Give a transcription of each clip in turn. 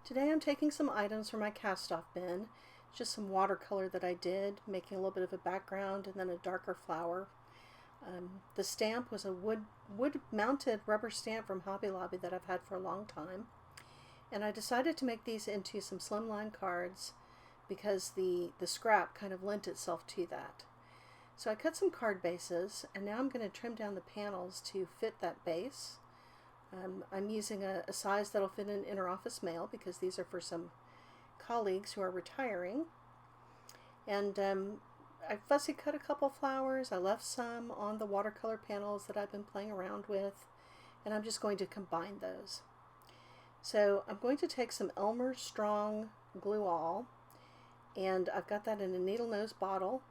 Today I'm taking some items from my cast-off bin. It's just some watercolor that I did, making a little bit of a background and then a darker flower. The stamp was a wood-mounted rubber stamp from Hobby Lobby that I've had for a long time. And I decided to make these into some slimline cards because the scrap kind of lent itself to that. So I cut some card bases, and now I'm going to trim down the panels to fit that base. I'm using a size that'll fit in interoffice mail because these are for some colleagues who are retiring. And I fussy cut a couple flowers. I left some on the watercolor panels that I've been playing around with, and I'm just going to combine those. So I'm going to take some Elmer Strong Glue All, and I've got that in a needle nose bottle.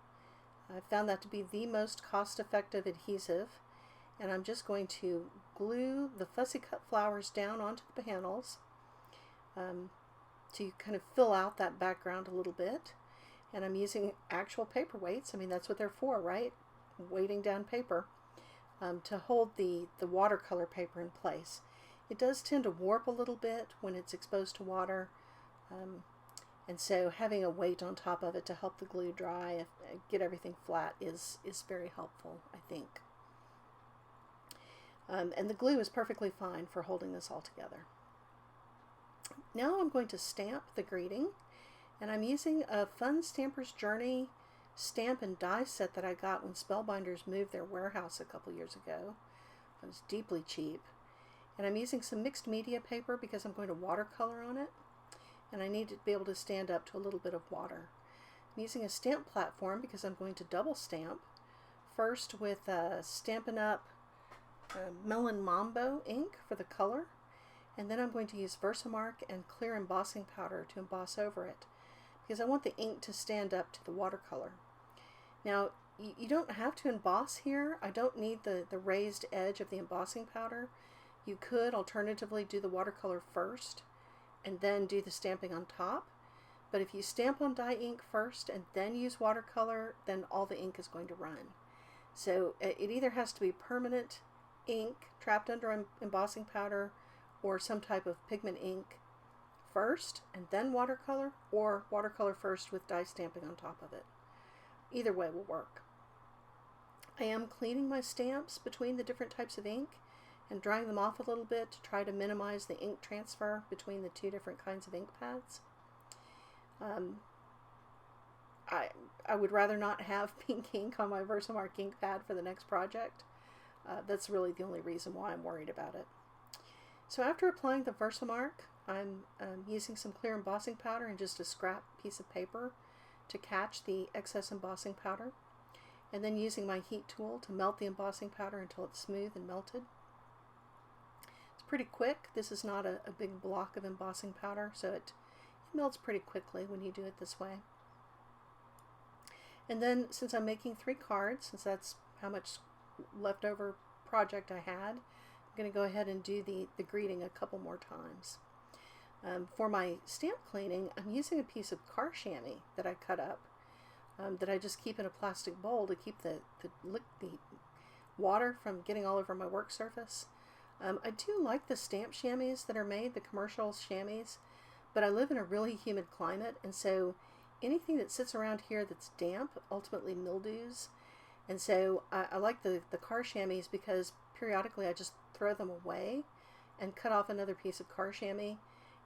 I found that to be the most cost-effective adhesive, and I'm just going to glue the fussy cut flowers down onto the panels to kind of fill out that background a little bit. And I'm using actual paper weights. I mean, that's what they're for, right? Weighting down paper to hold the watercolor paper in place. It does tend to warp a little bit when it's exposed to water, and so having a weight on top of it to help the glue dry, get everything flat is very helpful, I think. And the glue is perfectly fine for holding this all together. Now I'm going to stamp the greeting, and I'm using a Fun Stamper's Journey stamp and die set that I got when Spellbinders moved their warehouse a couple years ago. It was deeply cheap. And I'm using some mixed media paper because I'm going to watercolor on it, and I need to be able to stand up to a little bit of water. I'm using a stamp platform because I'm going to double stamp, first with Stampin' Up! Melon Mambo ink for the color, and then I'm going to use Versamark and clear embossing powder to emboss over it because I want the ink to stand up to the watercolor. Now, you don't have to emboss here. I don't need the raised edge of the embossing powder. You could alternatively do the watercolor first and then do the stamping on top, but if you stamp on dye ink first and then use watercolor, then all the ink is going to run. So it either has to be permanent ink trapped under embossing powder or some type of pigment ink first and then watercolor, or watercolor first with dye stamping on top of it. Either way will work. I am cleaning my stamps between the different types of ink and drying them off a little bit to try to minimize the ink transfer between the two different kinds of ink pads. I would rather not have pink ink on my Versamark ink pad for the next project. That's really the only reason why I'm worried about it. So after applying the Versamark, I'm using some clear embossing powder and just a scrap piece of paper to catch the excess embossing powder, and then using my heat tool to melt the embossing powder until it's smooth and melted. It's pretty quick. This is not a big block of embossing powder, so it melts pretty quickly when you do it this way. And then, since I'm making 3 cards, since that's how much leftover project I had, I'm going to go ahead and do the greeting a couple more times. For my stamp cleaning, I'm using a piece of car chamois that I cut up, that I just keep in a plastic bowl to keep the water from getting all over my work surface. I do like the stamp chamois that are made, the commercial chamois, but I live in a really humid climate, and so anything that sits around here that's damp ultimately mildews. And so I like the car chamois because periodically I just throw them away and cut off another piece of car chamois,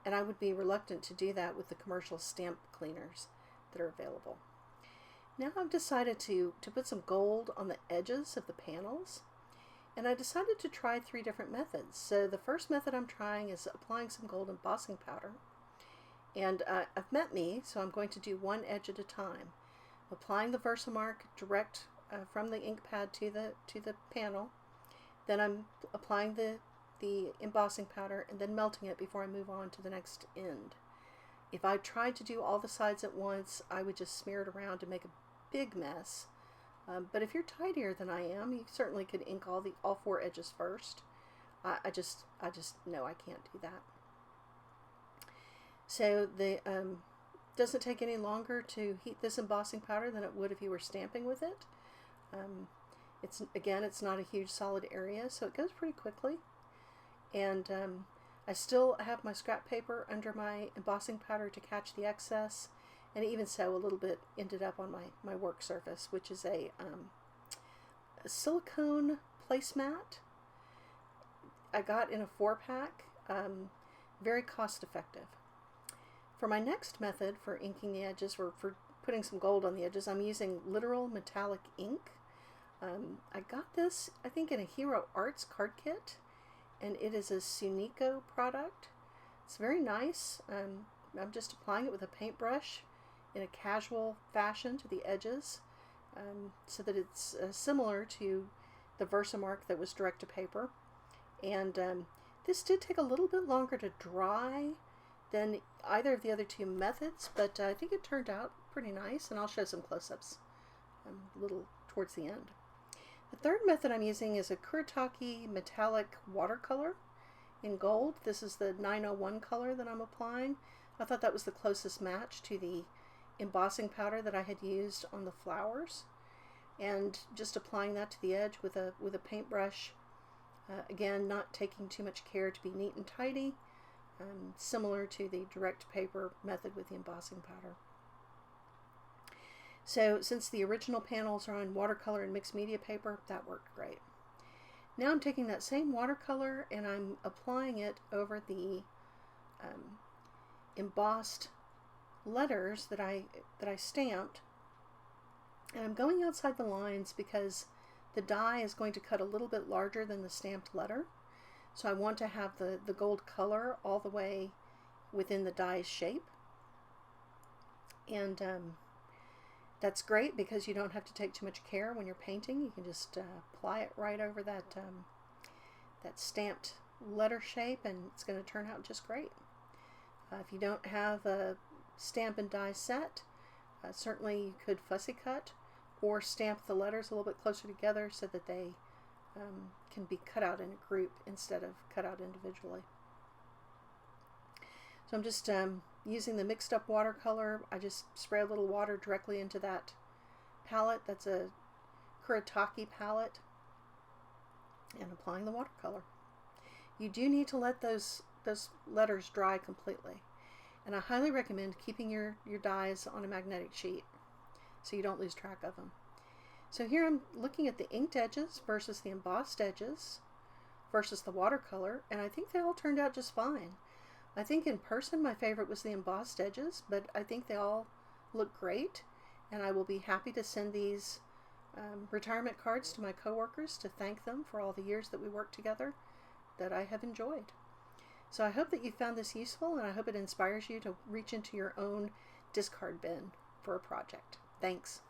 and I would be reluctant to do that with the commercial stamp cleaners that are available. Now I've decided to put some gold on the edges of the panels, and I decided to try 3 different methods. So the first method I'm trying is applying some gold embossing powder, and I've met me, so I'm going to do one edge at a time. Applying the Versamark direct from the ink pad to the panel, then I'm applying the embossing powder and then melting it before I move on to the next end. If I tried to do all the sides at once, I would just smear it around to make a big mess. But if you're tidier than I am, you certainly could ink all 4 edges first. I just know I can't do that. So the doesn't take any longer to heat this embossing powder than it would if you were stamping with it. It's not a huge solid area, so it goes pretty quickly. And I still have my scrap paper under my embossing powder to catch the excess, and even so, a little bit ended up on my work surface, which is a silicone placemat I got in a 4-pack, very cost effective. For my next method for inking the edges, or for putting some gold on the edges, I'm using Literal Metallic Ink. I got this, I think, in a Hero Arts card kit, and it is a Sunico product. It's very nice. I'm just applying it with a paintbrush in a casual fashion to the edges, so that it's similar to the Versamark that was direct to paper. And this did take a little bit longer to dry than either of the other two methods, but I think it turned out pretty nice, and I'll show some close-ups a little towards the end. The third method I'm using is a Kuretake metallic watercolor in gold. This is the 901 color that I'm applying. I thought that was the closest match to the embossing powder that I had used on the flowers, and just applying that to the edge with a paintbrush. Again, not taking too much care to be neat and tidy, similar to the direct paper method with the embossing powder. So since the original panels are on watercolor and mixed media paper, that worked great. Now I'm taking that same watercolor and I'm applying it over the embossed letters that I stamped, and I'm going outside the lines because the die is going to cut a little bit larger than the stamped letter, so I want to have the gold color all the way within the die's shape. And that's great because you don't have to take too much care when you're painting. You can just apply it right over that stamped letter shape, and it's going to turn out just great. If you don't have a stamp and die set, certainly you could fussy cut or stamp the letters a little bit closer together so that they can be cut out in a group instead of cut out individually. So I'm just using the mixed up watercolor. I just spray a little water directly into that palette. That's a Kuretake palette, and applying the watercolor. You do need to let those letters dry completely, and I highly recommend keeping your dies on a magnetic sheet so you don't lose track of them. So here I'm looking at the inked edges versus the embossed edges versus the watercolor, and I think they all turned out just fine. I think in person my favorite was the embossed edges, but I think they all look great, and I will be happy to send these retirement cards to my coworkers to thank them for all the years that we worked together that I have enjoyed. So I hope that you found this useful, and I hope it inspires you to reach into your own discard bin for a project. Thanks.